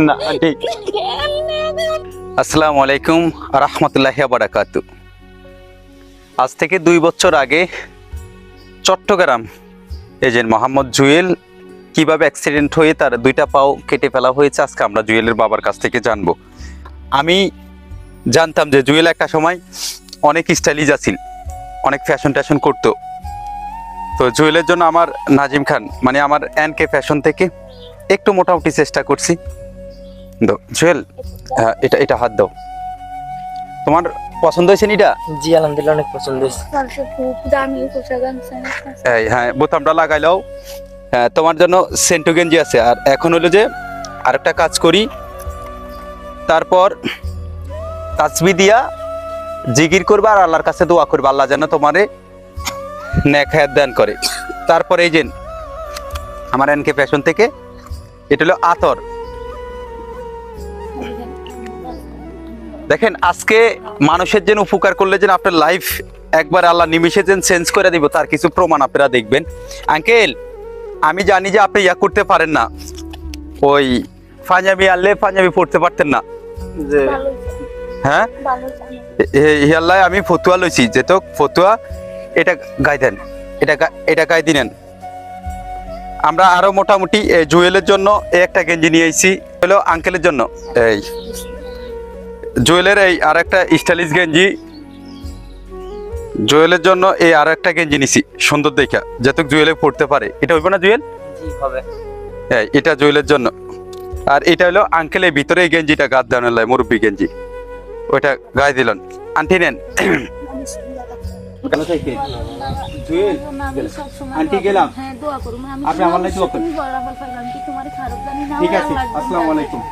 না আন্টি। আসসালামু আলাইকুম রাহমাতুল্লাহি ওয়া বারাকাতু। আজ থেকে 2 বছর আগে চট্টগ্রাম এজেন্ট মোহাম্মদ জুয়েল কিভাবে অ্যাক্সিডেন্ট হয়ে তার 2টা পাও কেটে ফেলা হয়েছে, আজকে আমরা জুয়েলের বাবার কাছ থেকে জানবো। আমি জানতাম যে জুয়েল একটা সময় অনেক স্টাইলিশ আছিল, অনেক ফ্যাশন ট্যাশন করতো। তো জুয়েলের জন্য আমার নাজিম খান মানে আমার এনকে ফ্যাশন থেকে একটু মোটামুটি চেষ্টা করছি। জুয়েল এটা এটা হাত দাও। তোমার পছন্দ হয়েছে এটা? জি আলহামদুলিল্লাহ অনেক পছন্দ হয়েছে। হ্যাঁ, বোতামটা লাগাইলাও। হ্যাঁ, তোমার জন্য সেন্টু গেঞ্জি আছে। আর এখন হলো যে আরেকটা কাজ করি, তারপর তাসবিহ দিয়া জিকির করবা আর আল্লাহর কাছে দোয়া করবা, আল্লাহ যেন তোমারে নেক হায়াত দান করে। তারপরে এই যে আমার এনকে ফ্যাশন থেকে এটা হলো আতর। দেখেন, আজকে মানুষের যেন উপকার করলে যেন আপনার লাইফ একবার আল্লাহ নিমিষে যেন চেঞ্জ করে দিব, তার কিছু প্রমাণ আপনারা দেখবেন। আঙ্কেল, আমি জানি যে আপনি ইয়া করতে পারেন না, ওই পাঞ্জাবি আনলে পাঞ্জাবি পড়তে পারতেন না যে। হ্যাঁ, ইয়াল্লাহ আমি ফতুয়া লইছি, যেত ফতুয়া এটা গায়ে দেন, এটা গায়ে দিনেন। আমরা আরো মোটামুটি জুয়েলের জন্য একটা গেঞ্জি নিয়ে আইছি, হলো আঙ্কেলের জন্য। এই জুয়েলের এই আর একটা স্টাইলিশ গেঞ্জি, জুয়েলের জন্য এই আর একটা গেঞ্জি নিছি সুন্দর দেখা, যাতে জুয়েলে পড়তে পারে। এটা হইব না জুয়েল? জি হবে। এটা জুয়েলের জন্য। আর এটা হলো আঙ্কেলের ভিতরে এই গেঞ্জিটা গাদ দেওয়ার লাই, মুরব্বী গেঞ্জি, ওইটা গায়ে দিলেন। আন্টি নেন। আন্টি গেলাম, আপনি আমার লাই দোয়া করুন। ঠিক আছে, আসসালামু আলাইকুম।